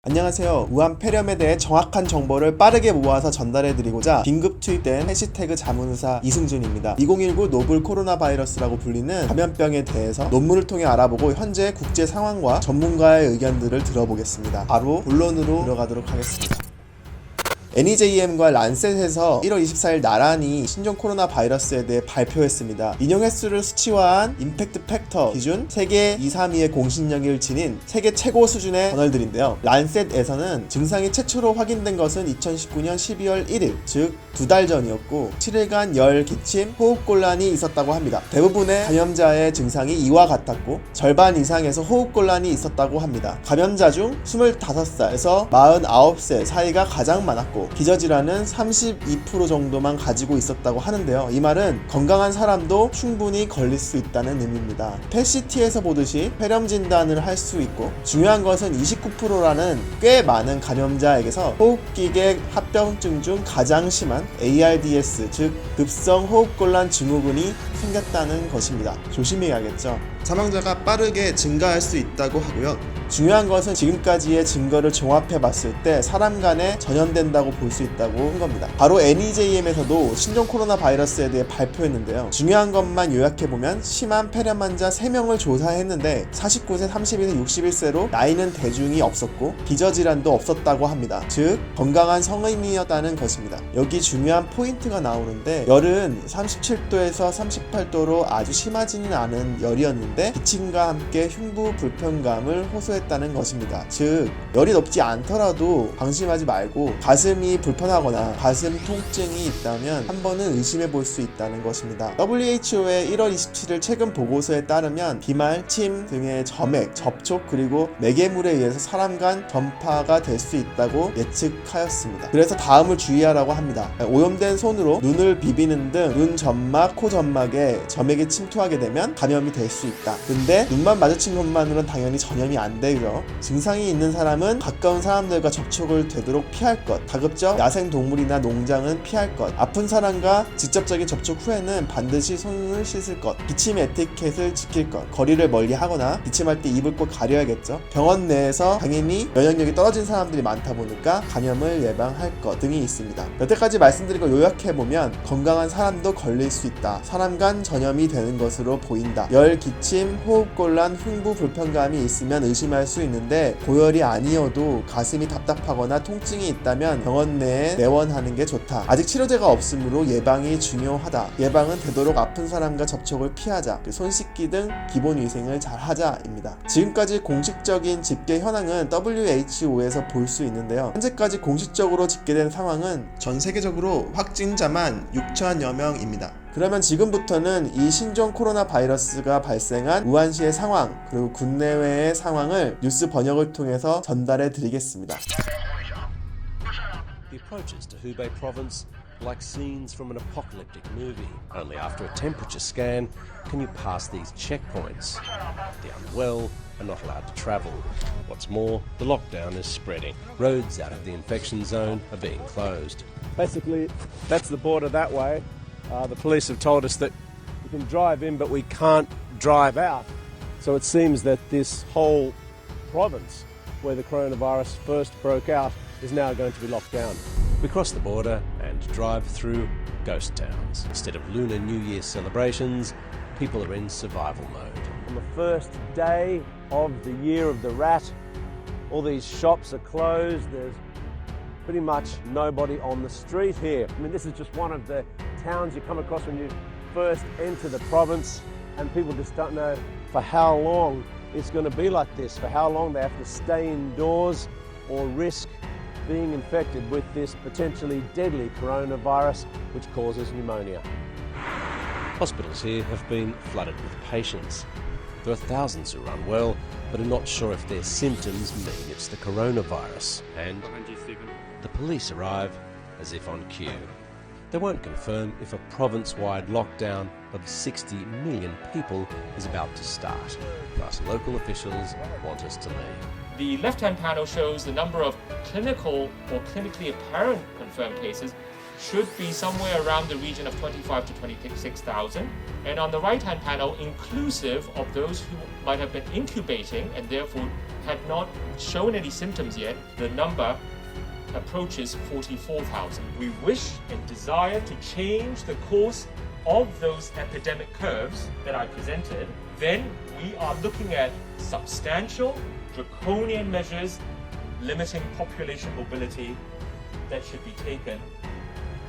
안녕하세요. 우한 폐렴에 대해 정확한 정보를 빠르게 모아서 전달해드리고자 긴급 투입된 해시태그 자문의사 이승준입니다. 2019 노블 코로나 바이러스라고 불리는 감염병에 대해서 논문을 통해 알아보고 현재 국제 상황과 전문가의 의견들을 들어보겠습니다. 바로 본론으로 들어가도록 하겠습니다. NEJM과 란셋에서 1월 24일 나란히 신종 코로나 바이러스에 대해 발표했습니다. 인용 횟수를 수치화한 임팩트 팩터 기준 세계 2, 3위의 공신력을 지닌 세계 최고 수준의 저널들인데요. 란셋에서는 증상이 최초로 확인된 것은 2019년 12월 1일, 즉 2달 전이었고 7일간 열, 기침, 호흡곤란이 있었다고 합니다. 대부분의 감염자의 증상이 이와 같았고 절반 이상에서 호흡곤란이 있었다고 합니다. 감염자 중 25살에서 49세 사이가 가장 많았고 기저질환은 32% 정도만 가지고 있었다고 하는데요. 이 말은 건강한 사람도 충분히 걸릴 수 있다는 의미입니다. 펫CT에서 보듯이 폐렴 진단을 할 수 있고 중요한 것은 29%라는 꽤 많은 감염자에게서 호흡기계 합병증 중 가장 심한 ARDS 즉 급성 호흡곤란 증후군이 생겼다는 것입니다. 조심해야겠죠. 사망자가 빠르게 증가할 수 있다고 하고요. 중요한 것은 지금까지의 증거를 종합해 봤을 때 사람 간에 전염된다고 볼 수 있다고 한 겁니다. 바로 NEJM에서도 신종 코로나 바이러스에 대해 발표했는데요. 중요한 것만 요약해보면 심한 폐렴 환자 3명을 조사했는데 49세, 32세, 61세로 나이는 대중이 없었고 기저질환도 없었다고 합니다. 즉 건강한 성인이었다는 것입니다. 여기 중요한 포인트가 나오는데 열은 37도에서 38도로 아주 심하지는 않은 열이었는데 기침과 함께 흉부 불편감을 호소했다는 것입니다. 즉 열이 높지 않더라도 방심하지 말고 가슴이 불편하거나 가슴 통증이 있다면 한 번은 의심해 볼 수 있다는 것입니다. WHO의 1월 27일 최근 보고서에 따르면 비말, 침 등의 점액, 접촉 그리고 매개물에 의해서 사람 간 전파가 될 수 있다고 예측하였습니다. 그래서 다음을 주의하라고 합니다. 오염된 손으로 눈을 비비는 등 눈 점막, 코 점막에 점액이 침투하게 되면 감염이 될 수 있다. 근데 눈만 마주친 것만으로는 당연히 전염이 안 되죠. 증상이 있는 사람은 가까운 사람들과 접촉을 되도록 피할 것, 가급적 야생동물이나 농장은 피할 것, 아픈 사람과 직접적인 접촉 후에는 반드시 손을 씻을 것, 기침 에티켓을 지킬 것, 거리를 멀리 하거나 기침할 때 입을 꼭 가려야겠죠. 병원 내에서 당연히 면역력이 떨어진 사람들이 많다 보니까 감염을 예방할 것 등이 있습니다. 여태까지 말씀드린 걸 요약해보면 건강한 사람도 걸릴 수 있다. 사람 간 전염이 되는 것으로 보인다. 열, 기침, 호흡곤란, 흉부 불편감이 있으면 의심할 수 있는데 고열이 아니어도 가슴이 답답하거나 통증이 있다면 병원 내에 내원하는 게 좋다. 아직 치료제가 없으므로 예방이 중요하다. 예방은 되도록 아픈 사람과 접촉을 피하자. 손 씻기 등 기본 위생을 잘 하자입니다. 지금까지 공식적인 집계 현황은 WHO에서 볼 수 있는데요. 현재까지 공식적으로 집계된 상황은 전 세계적으로 확진자만 6천여 명입니다. 그러면 지금부터는 이 신종 코로나 바이러스가 발생한 우한시의 상황 그리고 국내외의 상황을 뉴스 번역을 통해서 전달해 드리겠습니다. The approaches to Hubei province like scenes from an apocalyptic movie. Only after a temperature scan can you pass these checkpoints. The unwell are not allowed to travel. What's more, the lockdown is spreading. Roads out of the infection zone are being closed. Basically, that's the border that way. The police have told us that we can drive in, but we can't drive out. So it seems that this whole province where the coronavirus first broke out is now going to be locked down. We cross the border and drive through ghost towns. Instead of Lunar New Year celebrations, people are in survival mode. On the first day of the year of the rat, all these shops are closed. There's pretty much nobody on the street here. I mean, this is just one of the towns you come across when you first enter the province, and people just don't know for how long it's going to be like this, for how long they have to stay indoors or risk being infected with this potentially deadly coronavirus which causes pneumonia. Hospitals here have been flooded with patients. There are thousands who are unwell but are not sure if their symptoms mean it's the coronavirus, and the police arrive as if on cue. They won't confirm if a province-wide lockdown of 60 million people is about to start. Plus, local officials want us to leave. The left-hand panel shows the number of clinical or clinically apparent confirmed cases should be somewhere around the region of 25 to 26,000. And on the right-hand panel, inclusive of those who might have been incubating and therefore had not shown any symptoms yet, the number approaches 44,000. We wish and desire to change the course of those epidemic curves that I presented. Then we are looking at substantial, draconian measures limiting population mobility that should be taken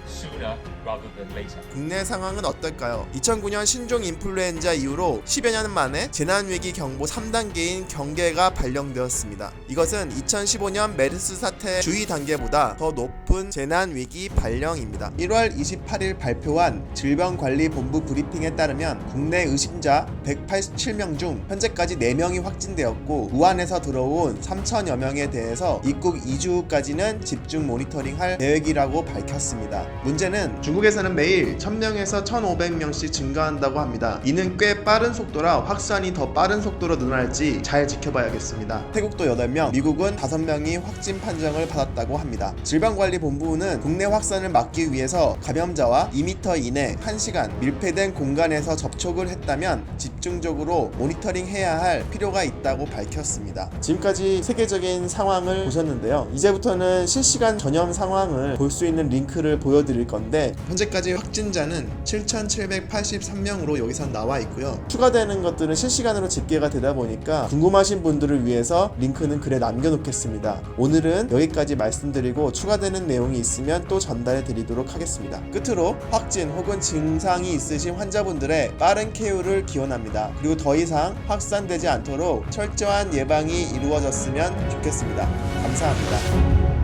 sooner rather than later. 국내 상황은 어떨까요? 2009년 신종 인플루엔자 이후로 10여 년 만에 재난위기 경보 3단계인 경계가 발령되었습니다. 이것은 2015년 메르스 사태 주의 단계보다 더 높은 재난위기 발령입니다. 1월 28일 발표한 질병관리본부 브리핑에 따르면 국내 의심자 187명 중 현재까지 4명이 확진되었고 우한에서 들어온 3천여 명에 대해서 입국 2주 후까지는 집중 모니터링할 계획이라고 밝혔습니다. 문제는 중국에서는 매일 1000명에서 1500명씩 증가한다고 합니다. 이는 꽤 빠른 속도라 확산이 더 빠른 속도로 늘어날지 잘 지켜봐야겠습니다. 태국도 8명, 미국은 5명이 확진 판정을 받았다고 합니다. 질병관리본부는 국내 확산을 막기 위해서 감염자와 2m 이내 1시간 밀폐된 공간에서 접촉을 했다면 집중적으로 모니터링해야 할 필요가 있다고 밝혔습니다. 지금까지 세계적인 상황을 보셨는데요. 이제부터는 실시간 전염 상황을 볼 수 있는 링크를 보여드릴 건데 현재까지 확진자는 7,783명으로 여기서 나와 있고요. 추가되는 것들은 실시간으로 집계가 되다 보니까 궁금하신 분들을 위해서 링크는 글에 남겨놓겠습니다. 오늘은 여기까지 말씀드리고 추가되는 내용이 있으면 또 전달해 드리도록 하겠습니다. 끝으로 확진 혹은 증상이 있으신 환자분들의 빠른 쾌유를 기원합니다. 그리고 더 이상 확산되지 않도록 철저한 예방이 이루어졌으면 좋겠습니다. 감사합니다.